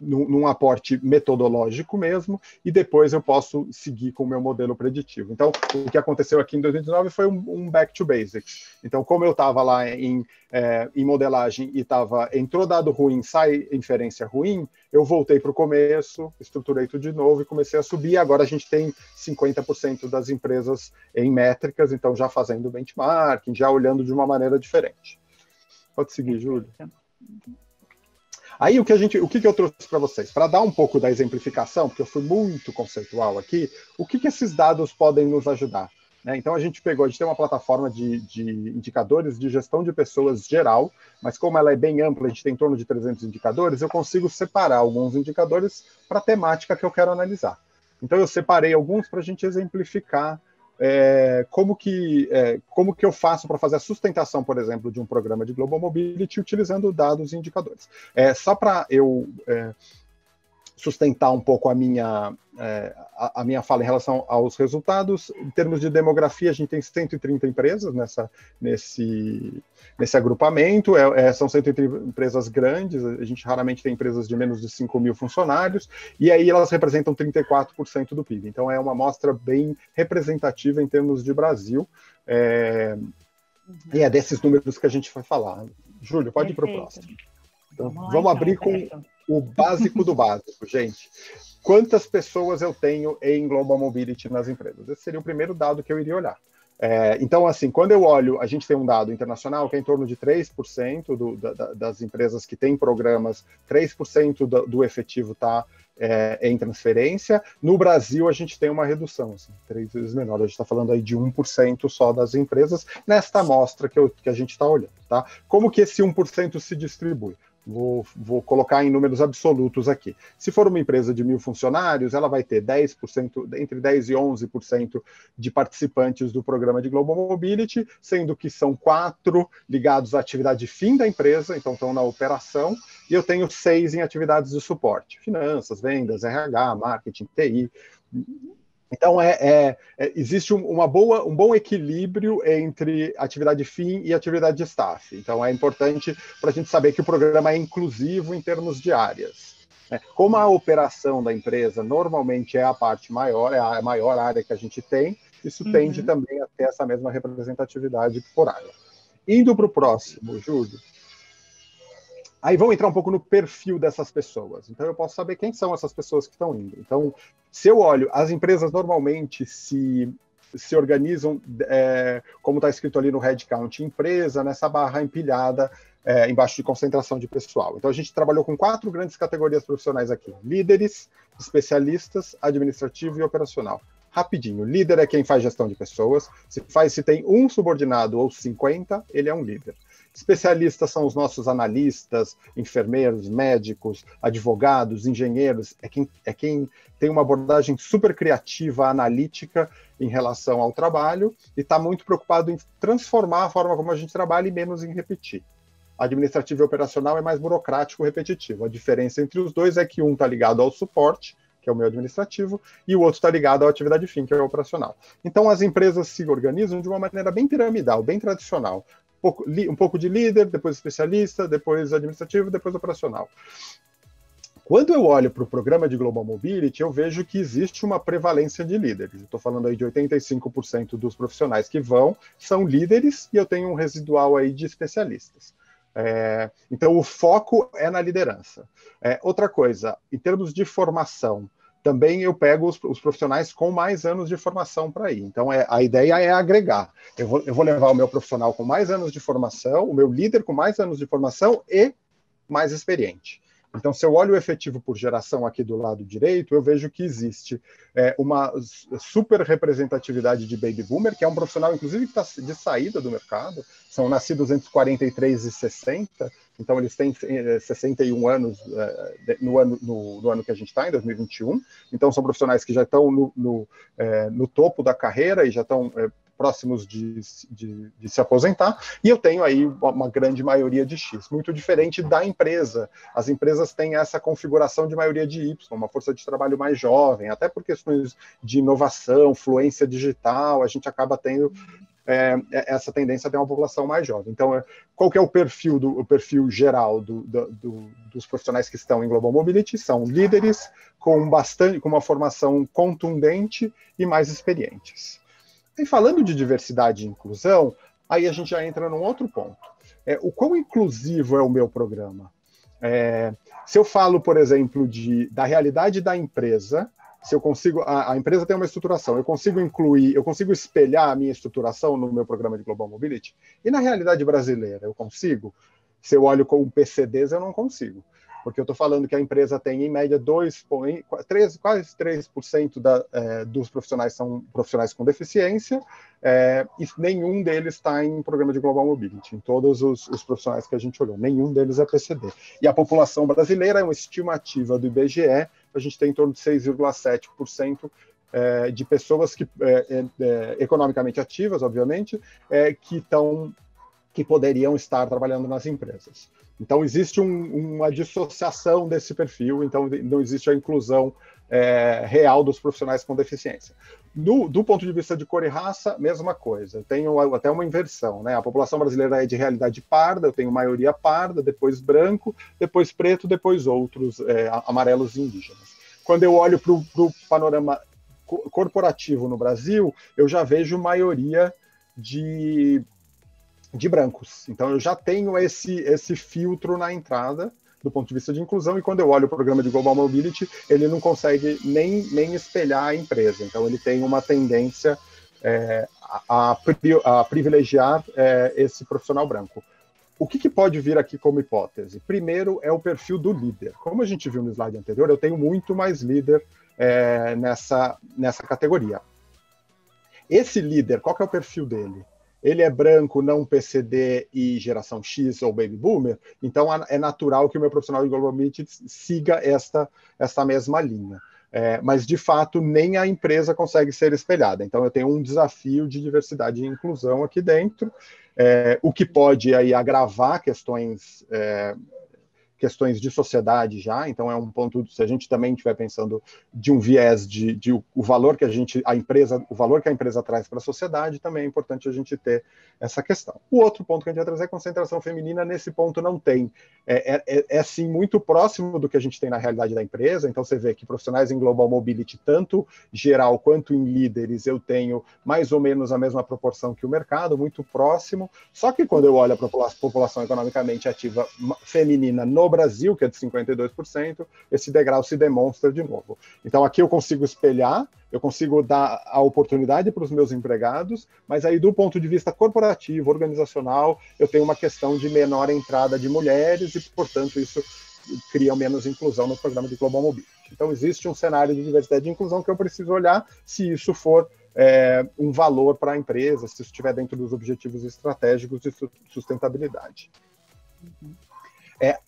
num aporte metodológico mesmo, e depois eu posso seguir com o meu modelo preditivo. Então, o que aconteceu aqui em 2019 foi um back to basics. Então, como eu estava lá em modelagem e entrou dado ruim, sai inferência ruim, eu voltei para o começo, estruturei tudo de novo e comecei a subir. Agora a gente tem 50% das empresas em métricas, então já fazendo benchmarking, já olhando de uma maneira diferente. Pode seguir, Júlio. Aí o que eu trouxe para vocês? Para dar um pouco da exemplificação, porque eu fui muito conceitual aqui, o que esses dados podem nos ajudar? Né? Então a gente tem uma plataforma de indicadores de gestão de pessoas geral, mas como ela é bem ampla, a gente tem em torno de 300 indicadores, eu consigo separar alguns indicadores para a temática que eu quero analisar. Então eu separei alguns para a gente exemplificar como que eu faço para fazer a sustentação, por exemplo, de um programa de Global Mobility utilizando dados e indicadores. Só para eu sustentar um pouco a minha fala em relação aos resultados, em termos de demografia, a gente tem 130 empresas nesse agrupamento, são 130 empresas grandes, a gente raramente tem empresas de menos de 5.000 funcionários, e aí elas representam 34% do PIB. Então é uma amostra bem representativa em termos de Brasil, e é desses números que a gente vai falar. Júlio, pode ir para o próximo. Então, vamos abrir com o básico do básico, gente. Quantas pessoas eu tenho em Global Mobility nas empresas? Esse seria o primeiro dado que eu iria olhar. Então, assim, quando eu olho, a gente tem um dado internacional que é em torno de 3% das empresas que têm programas, 3% do efetivo está em transferência. No Brasil, a gente tem uma redução, assim, 3 vezes menor. A gente está falando aí de 1% só das empresas nesta amostra que a gente está olhando. Tá? Como que esse 1% se distribui? Vou colocar em números absolutos aqui. Se for uma empresa de 1.000 funcionários, ela vai ter 10%, entre 10% e 11% de participantes do programa de Global Mobility, sendo que são 4 ligados à atividade fim da empresa, então estão na operação, e eu tenho 6 em atividades de suporte, finanças, vendas, RH, marketing, TI. Então, existe um bom equilíbrio entre atividade fim e atividade de staff. Então, é importante para a gente saber que o programa é inclusivo em termos de áreas. Como a operação da empresa normalmente é a parte maior, é a maior área que a gente tem, isso tende também a ter essa mesma representatividade por área. Indo para o próximo, Júlio. Aí vamos entrar um pouco no perfil dessas pessoas. Então, eu posso saber quem são essas pessoas que estão indo. Então, se eu olho, as empresas normalmente se organizam, como está escrito ali no headcount, empresa, nessa barra empilhada, embaixo de concentração de pessoal. Então, a gente trabalhou com 4 grandes categorias profissionais aqui. Líderes, especialistas, administrativo e operacional. Rapidinho, líder é quem faz gestão de pessoas. Se tem um subordinado ou 50, ele é um líder. Especialistas são os nossos analistas, enfermeiros, médicos, advogados, engenheiros, é quem tem uma abordagem super criativa, analítica em relação ao trabalho e está muito preocupado em transformar a forma como a gente trabalha e menos em repetir. Administrativo e operacional é mais burocrático e repetitivo. A diferença entre os dois é que um está ligado ao suporte, que é o meu administrativo, e o outro está ligado à atividade fim, que é o operacional. Então, as empresas se organizam de uma maneira bem piramidal, bem tradicional. Um pouco de líder, depois especialista, depois administrativo, depois operacional. Quando eu olho para o programa de Global Mobility, eu vejo que existe uma prevalência de líderes. Estou falando aí de 85% dos profissionais que vão são líderes e eu tenho um residual aí de especialistas. Então, o foco é na liderança. Outra coisa, em termos de formação, também eu pego os profissionais com mais anos de formação para ir. Então, a ideia é agregar. Eu vou levar o meu profissional com mais anos de formação, o meu líder com mais anos de formação e mais experiente. Então, se eu olho o efetivo por geração aqui do lado direito, eu vejo que existe uma super representatividade de baby boomer, que é um profissional, inclusive, que está de saída do mercado, são nascidos entre 43 e 60, então eles têm 61 anos no ano que a gente está, em 2021, então são profissionais que já estão no topo da carreira e já estão próximos de se aposentar, e eu tenho aí uma grande maioria de X, muito diferente da empresa. As empresas têm essa configuração de maioria de Y, uma força de trabalho mais jovem, até por questões de inovação, fluência digital, a gente acaba tendo essa tendência a ter uma população mais jovem. Então, qual que é o perfil geral dos profissionais que estão em Global Mobility? São líderes com uma formação contundente e mais experientes. E falando de diversidade e inclusão, aí a gente já entra num outro ponto. O quão inclusivo é o meu programa? Se eu falo, por exemplo, da realidade da empresa, se eu consigo, a empresa tem uma estruturação, eu consigo incluir, eu consigo espelhar a minha estruturação no meu programa de Global Mobility, e na realidade brasileira eu consigo? Se eu olho com PCDs, eu não consigo, porque eu estou falando que a empresa tem, em média, quase 3% dos profissionais são profissionais com deficiência, e nenhum deles está em programa de Global Mobility, em todos os profissionais que a gente olhou, nenhum deles é PCD. E a população brasileira é uma estimativa do IBGE, a gente tem em torno de 6,7% de pessoas economicamente ativas, obviamente, que poderiam estar trabalhando nas empresas. Então, existe uma dissociação desse perfil, então não existe a inclusão real dos profissionais com deficiência. Do ponto de vista de cor e raça, mesma coisa. Eu tenho até uma inversão, né? A população brasileira é de realidade parda, eu tenho maioria parda, depois branco, depois preto, depois outros amarelos indígenas. Quando eu olho para o panorama corporativo no Brasil, eu já vejo maioria de brancos. Então, eu já tenho esse filtro na entrada, do ponto de vista de inclusão, e quando eu olho o programa de Global Mobility, ele não consegue nem espelhar a empresa. Então, ele tem uma tendência a privilegiar esse profissional branco. O que pode vir aqui como hipótese? Primeiro, é o perfil do líder. Como a gente viu no slide anterior, eu tenho muito mais líder nessa categoria. Esse líder, qual que é o perfil dele? Ele é branco, não PCD e geração X ou Baby Boomer, então é natural que o meu profissional de Global Mobility siga esta mesma linha. Mas, de fato, nem a empresa consegue ser espelhada. Então, eu tenho um desafio de diversidade e inclusão aqui dentro, o que pode aí agravar questões de sociedade já, então é um ponto, se a gente também estiver pensando de um viés de o valor que o valor que a empresa traz para a sociedade, também é importante a gente ter essa questão. O outro ponto que a gente vai trazer é a concentração feminina, nesse ponto não tem. Sim, muito próximo do que a gente tem na realidade da empresa, então você vê que profissionais em Global Mobility, tanto geral quanto em líderes, eu tenho mais ou menos a mesma proporção que o mercado, muito próximo, só que quando eu olho a população economicamente ativa feminina no Brasil, que é de 52%, esse degrau se demonstra de novo. Então, aqui eu consigo espelhar, eu consigo dar a oportunidade para os meus empregados, mas aí, do ponto de vista corporativo, organizacional, eu tenho uma questão de menor entrada de mulheres e, portanto, isso cria menos inclusão no programa de Global Mobility. Então, existe um cenário de diversidade e inclusão que eu preciso olhar se isso for um valor para a empresa, se isso estiver dentro dos objetivos estratégicos de sustentabilidade.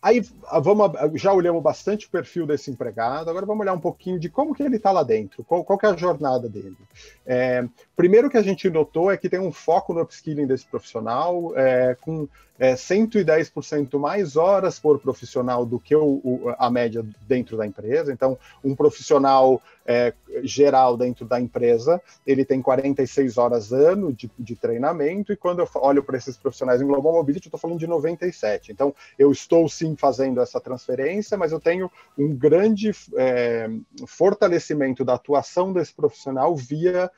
Aí já olhamos bastante o perfil desse empregado, agora vamos olhar um pouquinho de como que ele está lá dentro, qual que é a jornada dele. Primeiro que a gente notou é que tem um foco no upskilling desse profissional, com 110% mais horas por profissional do que a média dentro da empresa. Então, um profissional geral dentro da empresa, ele tem 46 horas ano de treinamento, e quando eu olho para esses profissionais em Global Mobility, eu estou falando de 97. Então, eu estou sim fazendo essa transferência, mas eu tenho um grande fortalecimento da atuação desse profissional via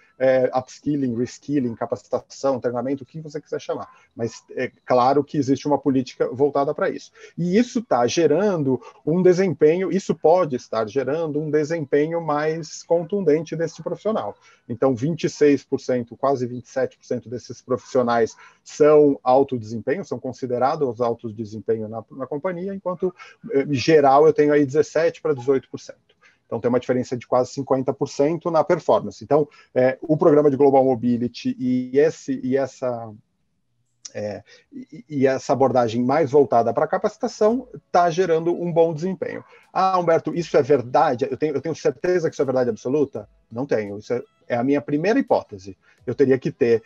upskilling, reskilling, capacitação, treinamento, o que você quiser chamar. Mas é claro que existe uma política voltada para isso. E isso está gerando um desempenho, isso pode estar gerando um desempenho mais contundente desse profissional. Então, 26%, quase 27% desses profissionais são alto desempenho, são considerados alto desempenho na companhia, enquanto geral eu tenho aí 17% para 18%. Então, tem uma diferença de quase 50% na performance. Então, o programa de Global Mobility e essa abordagem mais voltada para a capacitação está gerando um bom desempenho. Ah, Humberto, isso é verdade? Eu tenho certeza que isso é verdade absoluta? Não tenho. Isso é a minha primeira hipótese. Eu teria que ter,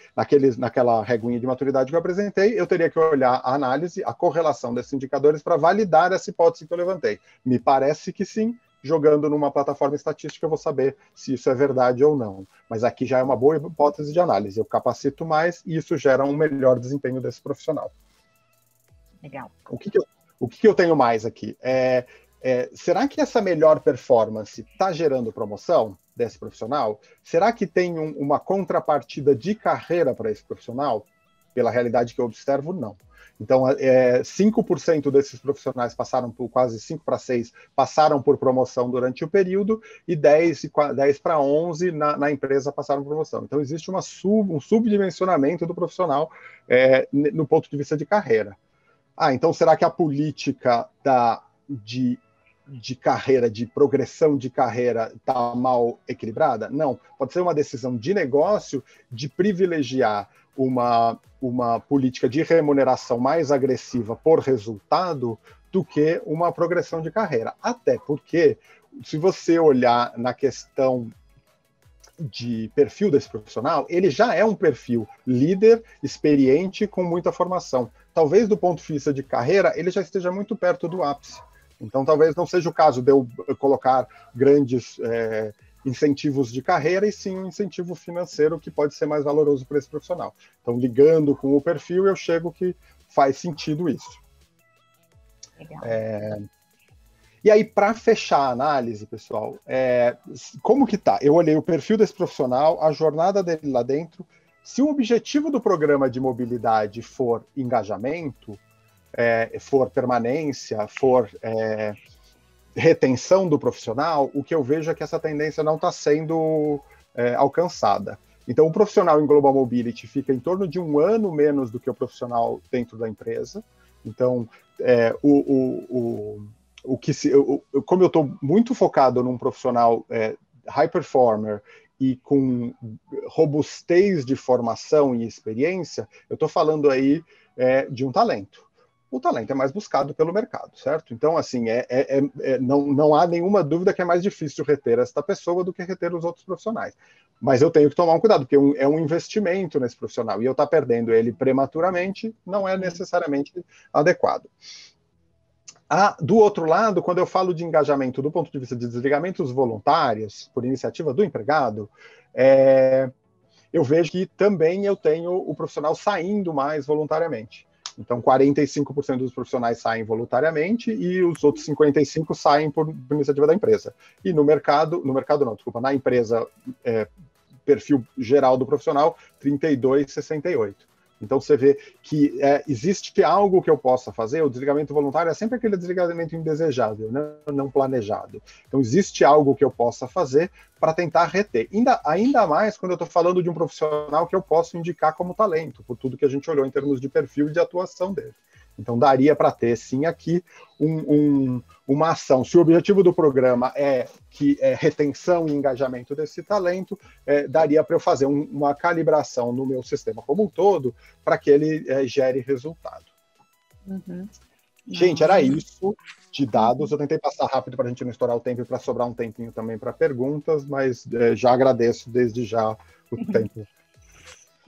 naquela reguinha de maturidade que eu apresentei, eu teria que olhar a análise, a correlação desses indicadores para validar essa hipótese que eu levantei. Me parece que sim, jogando numa plataforma estatística, eu vou saber se isso é verdade ou não. Mas aqui já é uma boa hipótese de análise. Eu capacito mais e isso gera um melhor desempenho desse profissional. Legal. O que eu tenho mais aqui? Será que essa melhor performance está gerando promoção desse profissional? Será que tem uma contrapartida de carreira para esse profissional? Pela realidade que eu observo, não. Então, 5% desses profissionais passaram por quase 5 para 6, passaram por promoção durante o período, e 10 para 11 na empresa passaram por promoção. Então, existe um subdimensionamento do profissional no ponto de vista de carreira. Então será que a política de carreira, de progressão de carreira, está mal equilibrada? Não. Pode ser uma decisão de negócio de privilegiar uma política de remuneração mais agressiva por resultado do que uma progressão de carreira. Até porque, se você olhar na questão de perfil desse profissional, ele já é um perfil líder, experiente, com muita formação. Talvez do ponto de vista de carreira, ele já esteja muito perto do ápice. Então, talvez não seja o caso de eu colocar grandes incentivos de carreira, e sim um incentivo financeiro que pode ser mais valoroso para esse profissional. Então, ligando com o perfil, eu chego que faz sentido isso. Legal. E aí, para fechar a análise, pessoal, como que tá? Eu olhei o perfil desse profissional, a jornada dele lá dentro. Se o objetivo do programa de mobilidade for engajamento, for permanência, for retenção do profissional, o que eu vejo é que essa tendência não está sendo alcançada. Então, o profissional em Global Mobility fica em torno de 1 ano menos do que o profissional dentro da empresa. Então, como eu estou muito focado num profissional high performer e com robustez de formação e experiência, eu estou falando aí de um talento. O talento é mais buscado pelo mercado, certo? Então, assim, não há nenhuma dúvida que é mais difícil reter esta pessoa do que reter os outros profissionais. Mas eu tenho que tomar um cuidado, porque é um investimento nesse profissional, e eu estar perdendo ele prematuramente não é necessariamente adequado. Do outro lado, quando eu falo de engajamento do ponto de vista de desligamentos voluntários, por iniciativa do empregado, eu vejo que também eu tenho o profissional saindo mais voluntariamente. Então, 45% dos profissionais saem voluntariamente e os outros 55% saem por iniciativa da empresa. E na empresa, perfil geral do profissional, 32%, 68%. Então, você vê que existe algo que eu possa fazer. O desligamento voluntário é sempre aquele desligamento indesejável, né? Não planejado. Então, existe algo que eu possa fazer para tentar reter. Ainda mais quando eu estou falando de um profissional que eu posso indicar como talento, por tudo que a gente olhou em termos de perfil e de atuação dele. Então, daria para ter, sim, aqui uma ação. Se o objetivo do programa é retenção e engajamento desse talento, daria para eu fazer uma calibração no meu sistema como um todo para que ele gere resultado. Uhum. Gente, era isso de dados. Eu tentei passar rápido para a gente não estourar o tempo e para sobrar um tempinho também para perguntas, mas já agradeço desde já o tempo.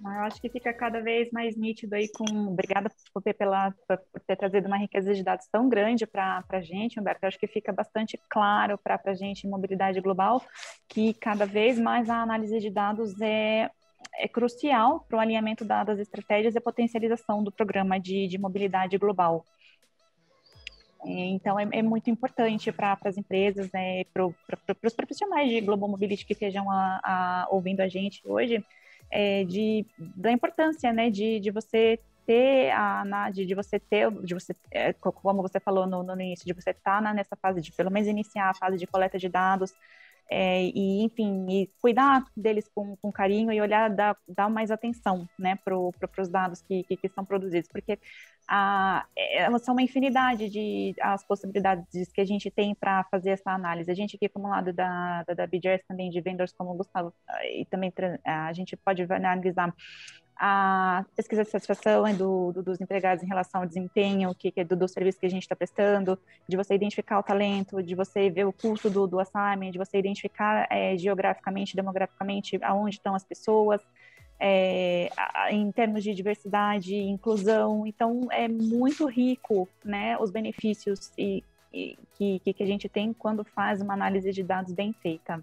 Eu acho que fica cada vez mais nítido aí Obrigada por ter trazido uma riqueza de dados tão grande para a gente, Humberto. Eu acho que fica bastante claro para a gente em mobilidade global que cada vez mais a análise de dados é crucial para o alinhamento das estratégias e a potencialização do programa de mobilidade global. Então, é muito importante para as empresas, né, para os profissionais de Global Mobility que estejam ouvindo a gente hoje, da importância, né, de você ter como você falou no início, de você estar nessa fase de pelo menos iniciar a fase de coleta de dados, e cuidar deles com carinho e olhar, dar mais atenção, né, para os dados que são produzidos, porque são uma infinidade de as possibilidades que a gente tem para fazer essa análise. A gente aqui, como lado da BGS, também de vendors como o Gustavo, e também a gente pode analisar a pesquisa de satisfação dos empregados em relação ao desempenho do serviço que a gente está prestando, de você identificar o talento, de você ver o custo do assignment, de você identificar geograficamente, demograficamente, aonde estão as pessoas, em termos de diversidade e inclusão. Então, é muito rico, né, os benefícios que a gente tem quando faz uma análise de dados bem feita.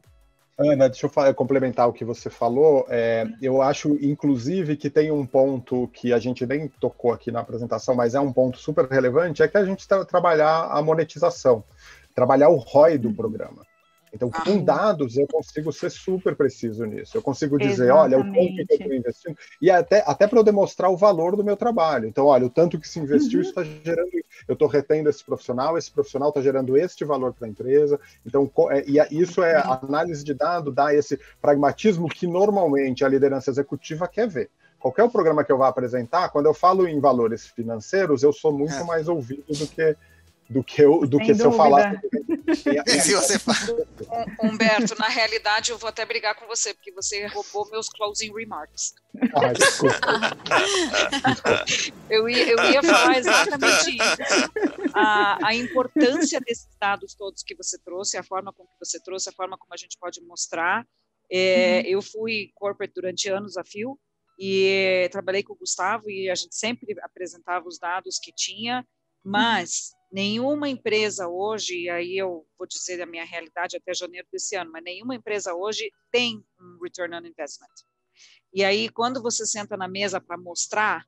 Ana, deixa eu complementar o que você falou. Eu acho, inclusive, que tem um ponto que a gente nem tocou aqui na apresentação, mas é um ponto super relevante, é que a gente trabalhar a monetização, trabalhar o ROI do programa. Então, com dados, eu consigo ser super preciso nisso. Eu consigo dizer, olha, o quanto que eu estou investindo. E até para eu demonstrar o valor do meu trabalho. Então, olha, o tanto que se investiu, isso está gerando... Eu estou retendo esse profissional está gerando este valor para a empresa. Então, isso é a análise de dado, dá esse pragmatismo que normalmente a liderança executiva quer ver. Qualquer programa que eu vá apresentar, quando eu falo em valores financeiros, eu sou muito mais ouvido do que se eu falasse. Humberto, na realidade, eu vou até brigar com você, porque você roubou meus closing remarks. Desculpa. Eu ia falar exatamente isso. A importância desses dados todos que você trouxe, a forma como você trouxe, a forma como a gente pode mostrar. Eu fui corporate durante anos a fio, e trabalhei com o Gustavo, e a gente sempre apresentava os dados que tinha, mas nenhuma empresa hoje, e aí eu vou dizer a minha realidade até janeiro desse ano, mas nenhuma empresa hoje tem um return on investment. E aí, quando você senta na mesa para mostrar,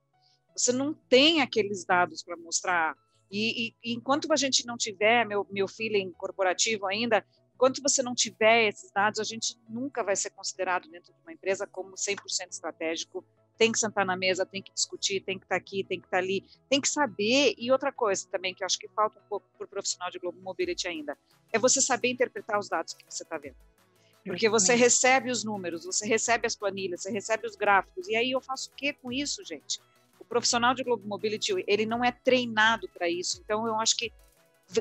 você não tem aqueles dados para mostrar. E enquanto a gente não tiver, meu feeling corporativo ainda, enquanto você não tiver esses dados, a gente nunca vai ser considerado dentro de uma empresa como 100% estratégico. Tem que sentar na mesa, tem que discutir, tem que estar aqui, tem que estar ali, tem que saber. E outra coisa também que eu acho que falta um pouco para o profissional de Global Mobility ainda, é você saber interpretar os dados que você está vendo. Porque você recebe os números, você recebe as planilhas, você recebe os gráficos, e aí eu faço o quê com isso, gente? O profissional de Global Mobility, ele não é treinado para isso, então eu acho que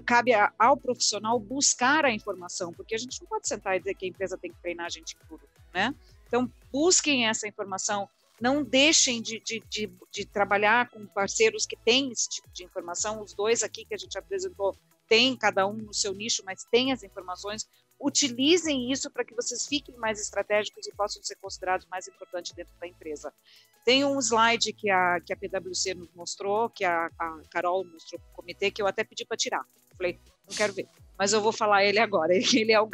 cabe ao profissional buscar a informação, porque a gente não pode sentar e dizer que a empresa tem que treinar a gente em tudo, né? Então, busquem essa informação, não deixem de trabalhar com parceiros que têm esse tipo de informação. Os dois aqui que a gente apresentou têm, cada um no seu nicho, mas têm as informações. Utilizem isso para que vocês fiquem mais estratégicos e possam ser considerados mais importantes dentro da empresa. Tem um slide que a PwC nos mostrou, que a Carol mostrou para o comitê, que eu até pedi para tirar. Falei, não quero ver, mas eu vou falar ele agora. Ele é o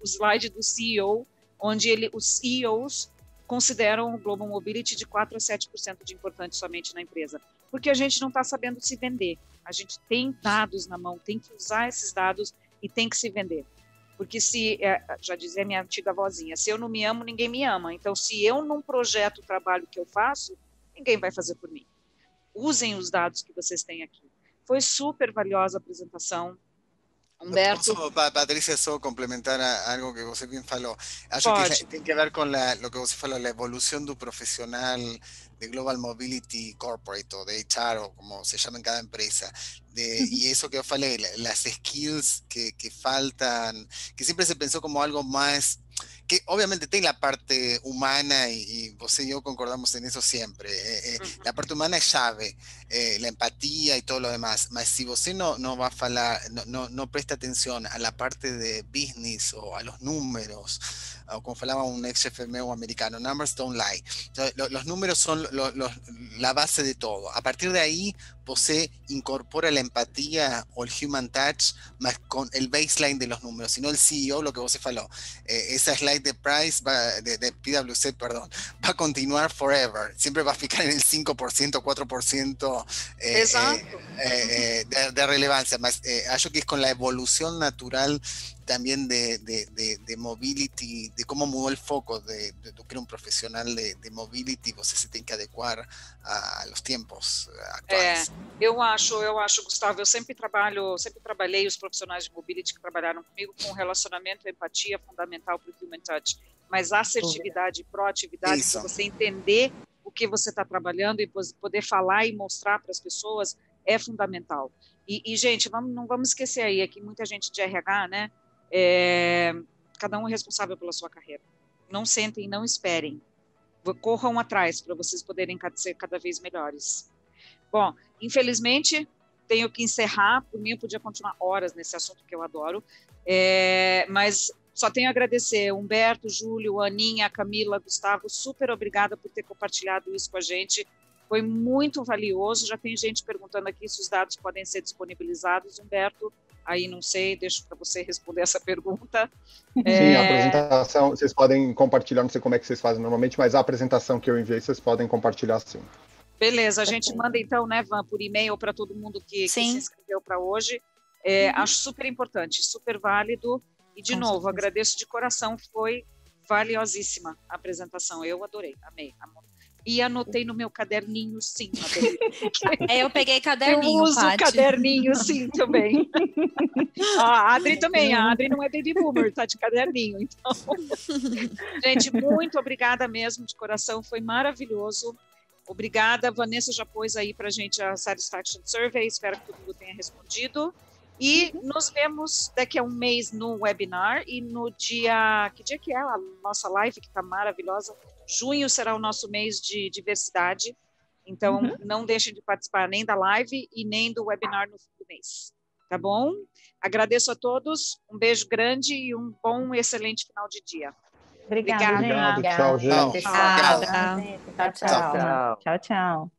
slide do CEO, onde os CEOs consideram o Global Mobility de 4% a 7% de importante somente na empresa, porque a gente não está sabendo se vender. A gente tem dados na mão, tem que usar esses dados e tem que se vender. Porque já dizia minha antiga vozinha, se eu não me amo, ninguém me ama. Então, se eu não projeto o trabalho que eu faço, ninguém vai fazer por mim. Usem os dados que vocês têm aqui. Foi super valiosa a apresentação. Humberto. Patricia, só complementar algo que você bien falou. Acho que tem que ver con lo que você falou, la evolución do profesional de Global Mobility Corporate o de HR o como se llama en cada empresa. Y eso que yo falei, las skills que faltan, que siempre se pensó como algo más, que obviamente tiene la parte humana y vos y yo concordamos en eso siempre. La parte humana es llave, la empatía y todo lo demás. Mas si vos no va a falar, no presta atención a la parte de business o a los números, o como falaba un ex jefe meu americano, numbers don't lie. Entonces, los números son la base de todo. A partir de ahí, você incorpora la empatía o el human touch más con el baseline de los números, sino el CEO, lo que vos faló. Esa slide de Price, de PwC, perdón, va a continuar forever. Siempre va a ficar en el 5%, 4% de relevancia. Mas acho que es con la evolución natural también de mobility, de cómo mudó el foco de que era un profissional de mobility, você se tem que adequar a los tempos atuais. Eu acho, Gustavo, eu sempre trabalhei os profissionais de mobility que trabalharam comigo com relacionamento e empatia fundamental para o human touch, mas assertividade e proatividade, para você entender o que você está trabalhando e poder falar e mostrar para as pessoas é fundamental. E gente, não vamos esquecer aí, é que muita gente de RH, né, cada um é responsável pela sua carreira. Não sentem, não esperem. Corram atrás para vocês poderem ser cada vez melhores. Bom, infelizmente, tenho que encerrar. Por mim, eu podia continuar horas nesse assunto que eu adoro. Mas só tenho a agradecer. Humberto, Júlio, Aninha, Camila, Gustavo, super obrigada por ter compartilhado isso com a gente. Foi muito valioso. Já tem gente perguntando aqui se os dados podem ser disponibilizados. Humberto, aí não sei, deixo para você responder essa pergunta. Sim, a apresentação, vocês podem compartilhar, não sei como é que vocês fazem normalmente, mas a apresentação que eu enviei, vocês podem compartilhar sim. Beleza, a gente manda então, né, Van, por e-mail para todo mundo que se inscreveu para hoje. Acho super importante, super válido, e de novo, agradeço de coração, foi valiosíssima a apresentação, eu adorei, amei, amor. E anotei no meu caderninho, sim. Eu peguei caderninho, eu uso caderninho, sim, também. A Adri também, a Adri não é baby boomer, tá de caderninho, então. Gente, muito obrigada mesmo, de coração, foi maravilhoso. Obrigada, Vanessa já pôs aí pra gente a Satisfaction Survey, espero que todo mundo tenha respondido. E nos vemos daqui a um mês no webinar e no dia... Que dia que é a nossa live, que está maravilhosa? Junho será o nosso mês de diversidade, então não deixem de participar nem da live e nem do webinar no fim do mês, tá bom? Agradeço a todos, um beijo grande e um bom, excelente final de dia. Obrigada. Obrigado, tchau, gente. Tchau, tchau. Tchau, tchau.